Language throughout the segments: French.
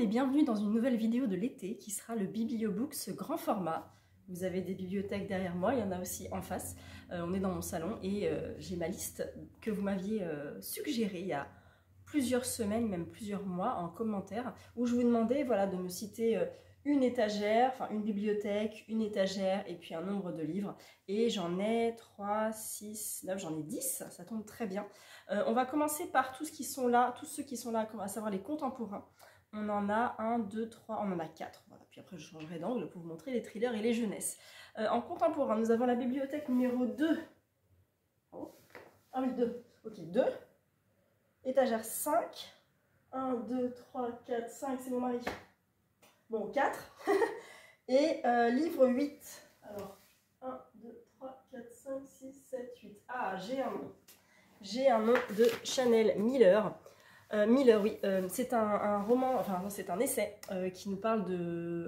bienvenue dans une nouvelle vidéo de l'été qui sera le Bibliobooks grand format. Vous avez des bibliothèques derrière moi, il y en a aussi en face. On est dans mon salon et j'ai ma liste que vous m'aviez suggérée il y a plusieurs semaines, même plusieurs mois en commentaire, où je vous demandais voilà, de me citer une étagère, enfin une bibliothèque, une étagère et puis un nombre de livres. Et j'en ai 3, 6, 9, j'en ai 10, ça tombe très bien. On va commencer par tous ceux qui sont là, à savoir les contemporains. On en a 1, 2, 3, on en a 4. Voilà. Puis après, je changerai d'angle pour vous montrer les thrillers et les jeunesses. En contemporain, nous avons la bibliothèque numéro 2. Oh. Ah oui, 2. Ok, 2. Étagère 5. 1, 2, 3, 4, 5. C'est mon mari. Bon, 4. Et livre 8. Alors, 1, 2, 3, 4, 5, 6, 7, 8. Ah, j'ai un nom. J'ai un nom de Chanel Miller. Miller, oui, c'est un roman, enfin non, c'est un essai qui nous parle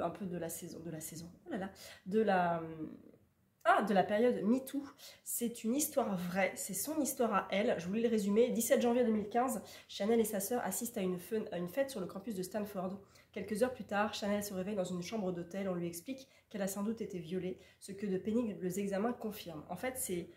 un peu de la saison, oh là là, de la période MeToo. C'est une histoire vraie, c'est son histoire à elle. Je vous lis le résumé. 17 janvier 2015, Chanel et sa sœur assistent à une fête sur le campus de Stanford. Quelques heures plus tard, Chanel se réveille dans une chambre d'hôtel. On lui explique qu'elle a sans doute été violée, ce que de pénibles examens confirment. En fait, c'est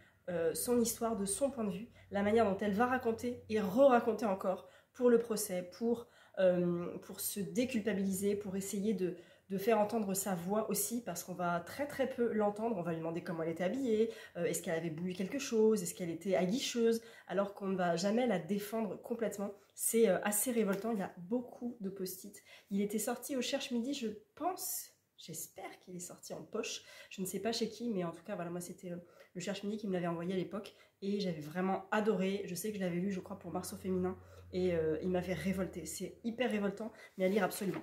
son histoire de son point de vue, la manière dont elle va raconter et re-raconter encore pour le procès, pour se déculpabiliser, pour essayer de faire entendre sa voix aussi, parce qu'on va très très peu l'entendre. On va lui demander comment elle était habillée, est-ce qu'elle avait bu quelque chose, est-ce qu'elle était aguicheuse, alors qu'on ne va jamais la défendre complètement. C'est assez révoltant, il y a beaucoup de post-it. Il était sorti au Cherche Midi, je pense, j'espère qu'il est sorti en poche, je ne sais pas chez qui, mais en tout cas, voilà, moi c'était le Cherche Midi qui me l'avait envoyé à l'époque, et j'avais vraiment adoré. Je sais que je l'avais lu, je crois, pour Marceau Féminin, et il m'avait révolté. C'est hyper révoltant, mais à lire absolument.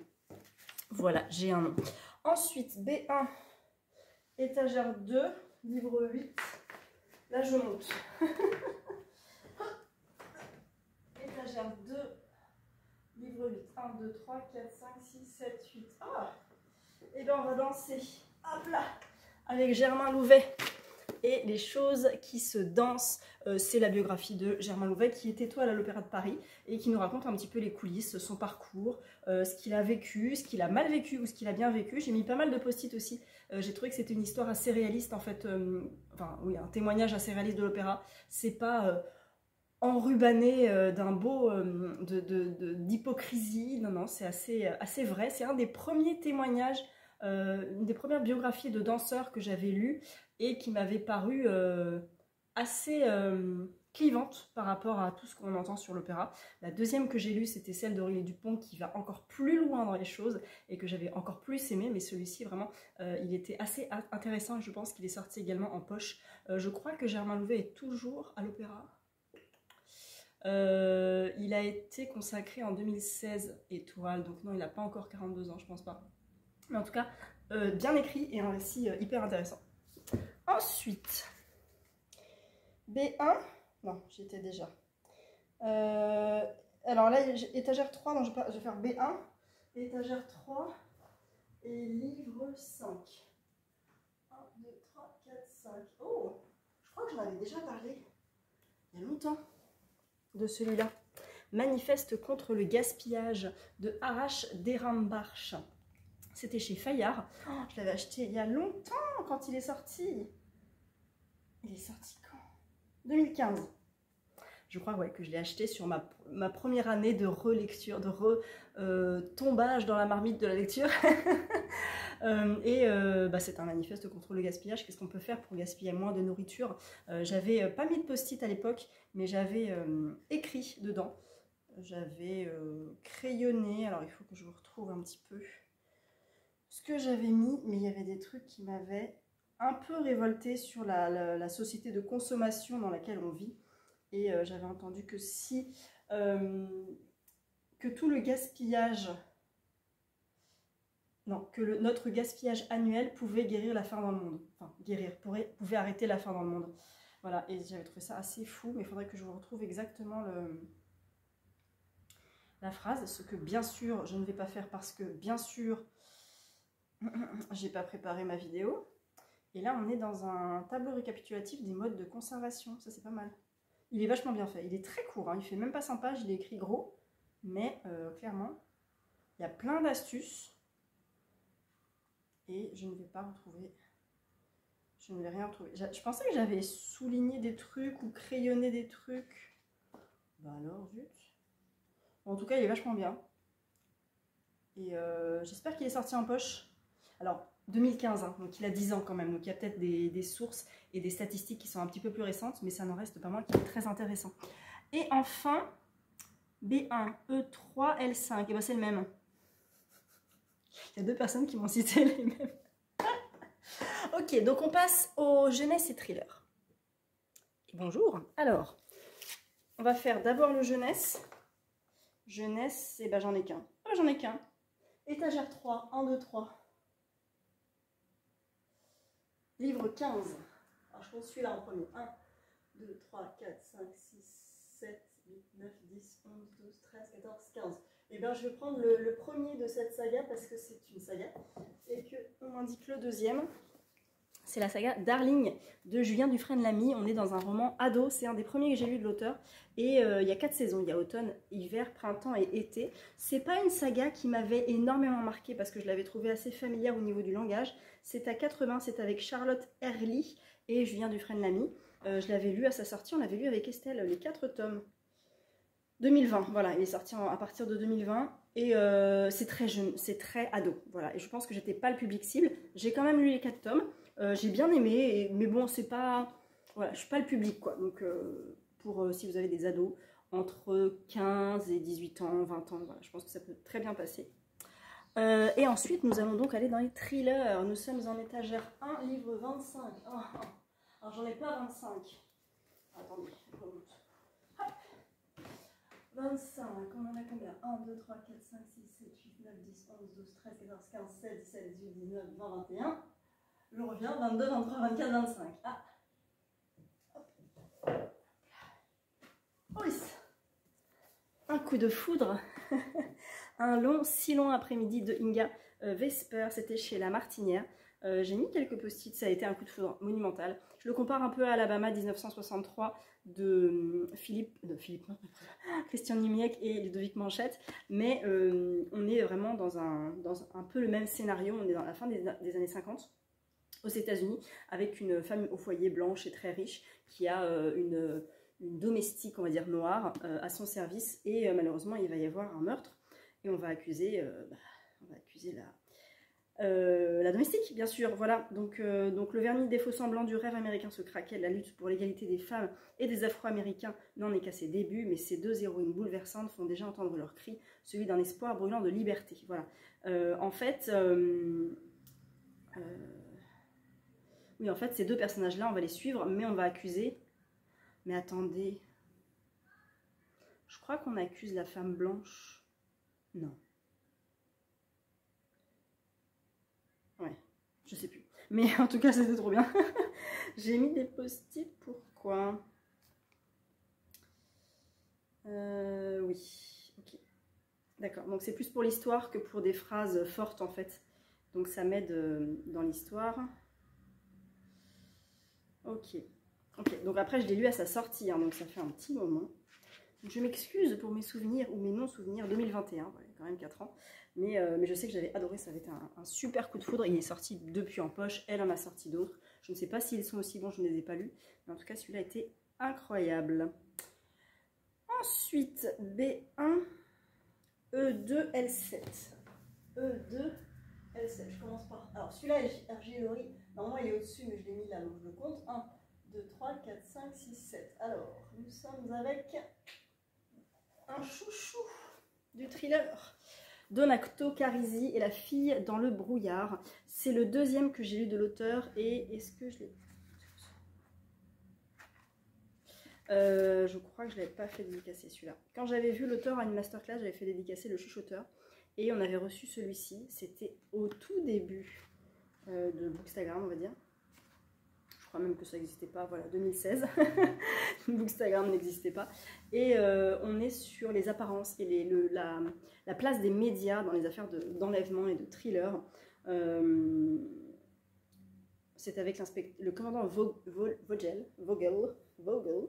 Voilà, j'ai un nom. Ensuite, B1, étagère 2, livre 8. Là, je monte. Étagère 2, livre 8. 1, 2, 3, 4, 5, 6, 7, 8. Ah! Et bien, on va danser. Hop là! Avec Germain Louvet. Et les choses qui se dansent, c'est la biographie de Germain Louvet qui est étoile à l'Opéra de Paris et qui nous raconte un petit peu les coulisses, son parcours, ce qu'il a vécu, ce qu'il a mal vécu ou ce qu'il a bien vécu. J'ai mis pas mal de post-it aussi. J'ai trouvé que c'était une histoire assez réaliste en fait, enfin oui, un témoignage assez réaliste de l'opéra. C'est pas enrubanné d'un beau d'hypocrisie. Non, non, c'est assez vrai. C'est un des premiers témoignages, une des premières biographies de danseurs que j'avais lues et qui m'avait paru assez clivante par rapport à tout ce qu'on entend sur l'opéra. La deuxième que j'ai lue, c'était celle d'Aurélie Dupont, qui va encore plus loin dans les choses et que j'avais encore plus aimé, mais celui-ci, vraiment, il était assez intéressant et je pense qu'il est sorti également en poche. Je crois que Germain Louvet est toujours à l'opéra. Il a été consacré en 2016 étoile, donc non, il n'a pas encore 42 ans, je pense pas. Mais en tout cas, bien écrit et un récit hyper intéressant. Ensuite, B1, non, j'y étais déjà. Alors là, étagère 3, donc je vais faire B1, étagère 3 et livre 5. 1, 2, 3, 4, 5. Oh, je crois que j'en avais déjà parlé il y a longtemps de celui-là. Manifeste contre le gaspillage de Arash Derambarch. C'était chez Fayard. Oh, je l'avais acheté il y a longtemps quand il est sorti. Il est sorti quand? 2015. Je crois ouais, que je l'ai acheté sur ma première année de relecture, de tombage dans la marmite de la lecture. C'est un manifeste contre le gaspillage. Qu'est-ce qu'on peut faire pour gaspiller moins de nourriture? J'avais pas mis de post-it à l'époque, mais j'avais écrit dedans. J'avais crayonné. Alors il faut que je vous retrouve un petit peu ce que j'avais mis, mais il y avait des trucs qui m'avaient un peu révolté sur la société de consommation dans laquelle on vit. Et j'avais entendu que que tout le gaspillage, non, que notre gaspillage annuel pouvait guérir la faim dans le monde. Enfin, pouvait arrêter la faim dans le monde. Voilà, et j'avais trouvé ça assez fou, mais il faudrait que je vous retrouve exactement la phrase, ce que bien sûr je ne vais pas faire parce que bien sûr j'ai pas préparé ma vidéo. Et là on est dans un tableau récapitulatif des modes de conservation, ça c'est pas mal. Il est vachement bien fait, il est très court, hein. Il fait même pas 100 pages, il est écrit gros, mais clairement Il y a plein d'astuces. Et je ne vais pas retrouver... Je ne vais rien retrouver. Je pensais que j'avais souligné des trucs ou crayonné des trucs. Bah alors, zut. Bon, en tout cas, il est vachement bien. Et j'espère qu'il est sorti en poche. Alors, 2015, hein, donc il a 10 ans quand même. Donc il y a peut-être des sources et des statistiques qui sont un petit peu plus récentes, mais ça n'en reste pas moins qui est très intéressant. Et enfin, B1, E3, L5. Et ben c'est le même. Il y a 2 personnes qui m'ont cité les mêmes. Ok, donc on passe aux jeunesse et thriller. Et bonjour. Alors, on va faire d'abord le jeunesse. Jeunesse, et ben j'en ai qu'un. Ah, j'en ai qu'un. Étagère 3, 1, 2, 3. Livre 15. Alors je compte celui-là en premier. 1, 2, 3, 4, 5, 6, 7, 8, 9, 10, 11, 12, 13, 14, 15. Et bien je vais prendre le premier de cette saga parce que c'est une saga. Et qu'on m'indique le deuxième. C'est la saga Darling de Julien Dufresne-Lamy. On est dans un roman ado. C'est un des premiers que j'ai lu de l'auteur. Et il y a 4 saisons. Il y a automne, hiver, printemps et été. C'est pas une saga qui m'avait énormément marquée parce que je l'avais trouvée assez familière au niveau du langage. C'est à 80. C'est avec Charlotte Herly et Julien Dufresne-Lamy. Je l'avais lu à sa sortie. On l'avait lu avec Estelle, les 4 tomes. 2020, voilà, il est sorti à partir de 2020 et c'est très jeune, c'est très ado, voilà. Et je pense que j'étais pas le public cible. J'ai quand même lu les 4 tomes, j'ai bien aimé, mais bon, c'est pas, voilà, je suis pas le public quoi. Donc pour si vous avez des ados entre 15 et 18 ans, 20 ans, voilà, je pense que ça peut très bien passer. Et ensuite, nous allons donc aller dans les thrillers. Nous sommes en étagère 1, livre 25. Oh, alors j'en ai pas 25. Attendez, je remonte. 25, on en a combien? 1, 2, 3, 4, 5, 6, 7, 8, 9, 10, 11, 12, 13, 14, 15, 16, 17, 18, 19, 20, 21. Je reviens, 22, 23, 24, 25. Ah. Oui. Un coup de foudre. Un long, si long après-midi de Inga Vesper, c'était chez La Martinière. J'ai mis quelques post-it, ça a été un coup de foudre monumental. Je le compare un peu à Alabama 1963 de Christian Nimiec et Ludovic Manchette, mais on est vraiment dans un peu le même scénario. On est dans la fin des années 50 aux États-Unis avec une femme au foyer blanche et très riche qui a une domestique, on va dire noire, à son service, et malheureusement il va y avoir un meurtre et on va accuser la domestique, bien sûr. Voilà, donc le vernis des faux semblants du rêve américain se craquait. La lutte pour l'égalité des femmes et des Afro-Américains n'en est qu'à ses débuts, mais ces 2 héroïnes bouleversantes font déjà entendre leur cri, celui d'un espoir brûlant de liberté. Voilà. En fait, ces 2 personnages-là, on va les suivre, mais on va accuser... Mais attendez, je crois qu'on accuse la femme blanche. Non. Ouais, je sais plus. Mais en tout cas, c'était trop bien. J'ai mis des post-it, pourquoi? Oui, ok. D'accord, donc c'est plus pour l'histoire que pour des phrases fortes en fait. Donc ça m'aide dans l'histoire. Ok. Ok, donc après je l'ai lu à sa sortie, hein, donc ça fait un petit moment. Je m'excuse pour mes souvenirs ou mes non-souvenirs 2021, voilà, quand même 4 ans. Mais je sais que j'avais adoré, ça avait été un super coup de foudre. Il est sorti depuis en poche, elle en a sorti d'autres. Je ne sais pas s'ils sont aussi bons, je ne les ai pas lus. Mais en tout cas, celui-là a été incroyable. Ensuite, B1, E2, L7. E2, L7. Je commence par... Alors celui-là, RG Lori, normalement il est au-dessus, mais je l'ai mis là, donc je le compte. 1, 2, 3, 4, 5, 6, 7. Alors, nous sommes avec un chouchou du thriller. Donato Carisi et la fille dans le brouillard. C'est le deuxième que j'ai lu de l'auteur. Et est-ce que je l'ai... je crois que je ne l'avais pas fait dédicacer celui-là. Quand j'avais vu l'auteur à une masterclass, j'avais fait dédicacer le chuchoteur. Et on avait reçu celui-ci. C'était au tout début de Bookstagram, on va dire. Je crois même que ça n'existait pas, voilà, 2016. Bookstagram n'existait pas. Et on est sur les apparences et la place des médias dans les affaires d'enlèvement et de thriller. C'est avec le commandant Vogel, Vogel,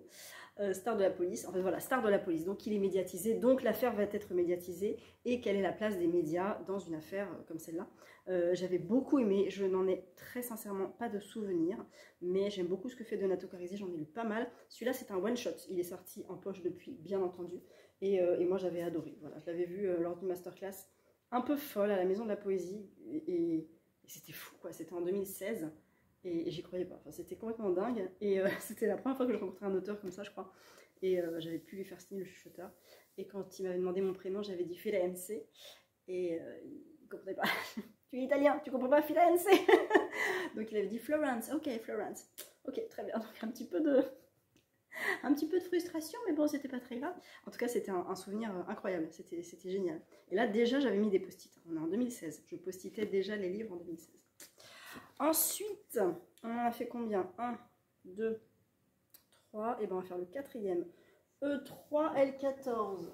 star de la police, en fait voilà, star de la police, donc il est médiatisé, donc l'affaire va être médiatisée, et quelle est la place des médias dans une affaire comme celle-là. J'avais beaucoup aimé, je n'en ai très sincèrement pas de souvenirs, mais j'aime beaucoup ce que fait Donato Carisi, j'en ai lu pas mal. Celui-là c'est un one-shot, il est sorti en poche depuis, bien entendu, et moi j'avais adoré, voilà, je l'avais vu lors d'une masterclass un peu folle à la Maison de la Poésie, et c'était fou quoi, c'était en 2016, et j'y croyais pas, enfin, c'était complètement dingue, et c'était la première fois que je rencontrais un auteur comme ça je crois, et j'avais pu lui faire signer le chuchoteur, et quand il m'avait demandé mon prénom j'avais dit Firenze, et il comprenait pas, tu es italien, tu comprends pas Firenze. Donc il avait dit Florence, ok Florence, ok très bien, donc un petit peu de frustration, mais bon, c'était pas très grave. En tout cas, c'était un souvenir incroyable, c'était génial. Et là, déjà, j'avais mis des post-it. On est en 2016, je post-itais déjà les livres en 2016. Ensuite, on en a fait combien? 1, 2, 3, et ben on va faire le quatrième. E3, L14.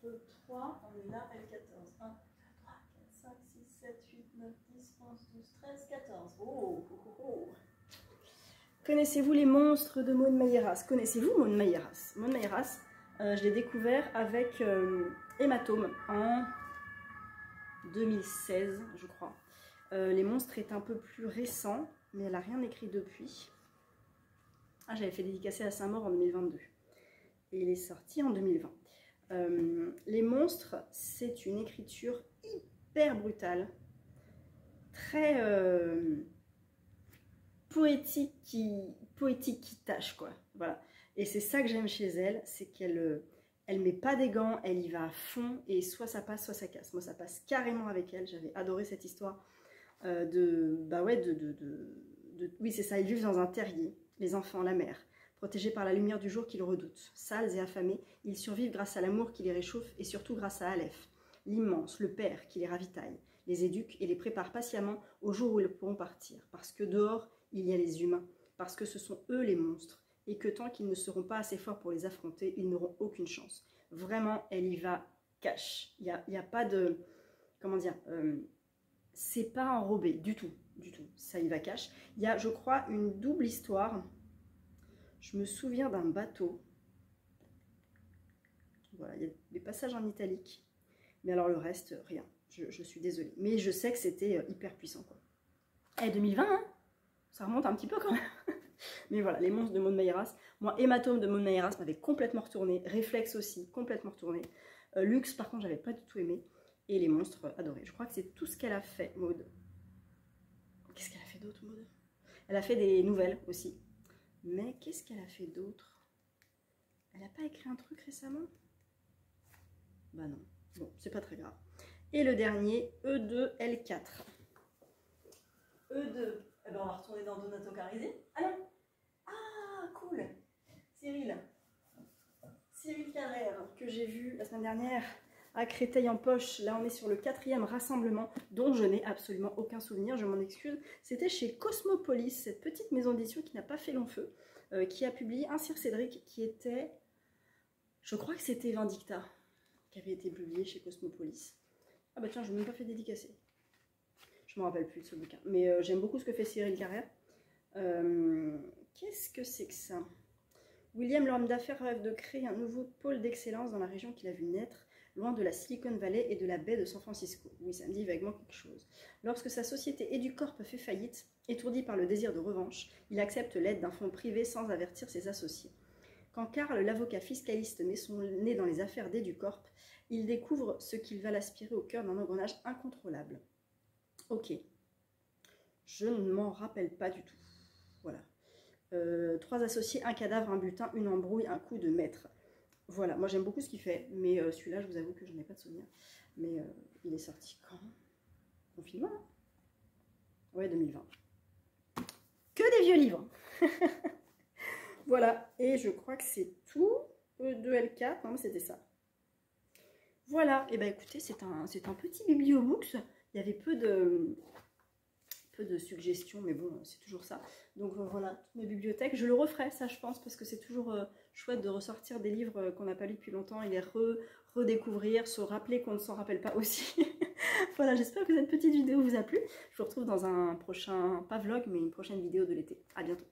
E3, on est là, L14. 1, 2, 3, 4, 5, 6, 7, 8, 9, 10, 11, 12, 13, 14. Oh, oh, oh, oh. Connaissez-vous les monstres de Maud Mayeras? Connaissez-vous Maud Mayeras? Maud Mayeras, je l'ai découvert avec Hématome en 2016, je crois. Les monstres est un peu plus récent, mais elle n'a rien écrit depuis. Ah, j'avais fait dédicacer à Saint-Maur en 2022. Et il est sorti en 2020. Les monstres, c'est une écriture hyper brutale, très poétique qui tâche, quoi. Voilà. Et c'est ça que j'aime chez elle, c'est qu'elle elle met pas des gants, elle y va à fond, et soit ça passe, soit ça casse. Moi, ça passe carrément avec elle. J'avais adoré cette histoire oui, c'est ça, ils vivent dans un terrier, les enfants, la mère, protégés par la lumière du jour qu'ils redoutent. Sales et affamés, ils survivent grâce à l'amour qui les réchauffe et surtout grâce à Aleph, l'immense, le père qui les ravitaille, les éduque et les prépare patiemment au jour où ils pourront partir. Parce que dehors, il y a les humains, parce que ce sont eux les monstres, et que tant qu'ils ne seront pas assez forts pour les affronter, ils n'auront aucune chance. Vraiment, elle y va cash. Il y a pas de... Comment dire c'est pas enrobé du tout, ça y va cash. Il y a, je crois, une double histoire. Je me souviens d'un bateau. Voilà, il y a des passages en italique. Mais alors le reste, rien. Je suis désolée. Mais je sais que c'était hyper puissant, quoi. Eh, 2020, hein, ça remonte un petit peu quand même. Mais voilà, les monstres de Maud Mayeras. Moi, Hématome de Maud Mayeras m'avait complètement retourné. Réflexe aussi, complètement retourné. Luxe, par contre, j'avais pas du tout aimé. Et les monstres, adorés. Je crois que c'est tout ce qu'elle a fait, Maud. Qu'est-ce qu'elle a fait d'autre, Maud? Elle a fait des nouvelles aussi. Mais qu'est-ce qu'elle a fait d'autre? Elle n'a pas écrit un truc récemment? Bah non. Bon, c'est pas très grave. Et le dernier, E2, L4. E2. Eh ben, on va retourner dans Donato Carisi. Ah non! Ah, cool! Cyril Carrère, que j'ai vu la semaine dernière à Créteil en poche. Là, on est sur le 4e rassemblement dont je n'ai absolument aucun souvenir, je m'en excuse. C'était chez Cosmopolis, cette petite maison d'édition qui n'a pas fait long feu, qui a publié un Sir Cédric qui était, je crois que c'était Vindicta, qui avait été publié chez Cosmopolis. Ah bah tiens, je n'ai même pas fait dédicacer. Je ne me rappelle plus de ce bouquin, mais j'aime beaucoup ce que fait Cyril Carrère. Qu'est-ce que c'est que ça? William, l'homme d'affaires, rêve de créer un nouveau pôle d'excellence dans la région qu'il a vu naître, loin de la Silicon Valley et de la baie de San Francisco. Oui, ça me dit vaguement quelque chose. Lorsque sa société EduCorp fait faillite, étourdi par le désir de revanche, il accepte l'aide d'un fonds privé sans avertir ses associés. Quand Karl, l'avocat fiscaliste, met son nez dans les affaires d'EduCorp, il découvre ce qu'il va l'aspirer au cœur d'un engrenage incontrôlable. Ok. Je ne m'en rappelle pas du tout. Voilà. 3 associés, un cadavre, un butin, une embrouille, un coup de maître. Voilà, moi j'aime beaucoup ce qu'il fait, mais celui-là, je vous avoue que je n'en ai pas de souvenir. Mais il est sorti quand? Confinement, hein? Ouais, 2020. Que des vieux livres. Voilà, et je crois que c'est tout. E2L4, non, c'était ça. Voilà, et ben écoutez, c'est un petit bibliobooks. Il y avait peu de suggestions, mais bon, c'est toujours ça. Donc voilà, toutes mes bibliothèques. Je le referai, ça je pense, parce que c'est toujours chouette de ressortir des livres qu'on n'a pas lus depuis longtemps et les redécouvrir, se rappeler qu'on ne s'en rappelle pas aussi. Voilà, j'espère que cette petite vidéo vous a plu. Je vous retrouve dans un prochain, pas vlog, mais une prochaine vidéo de l'été. À bientôt.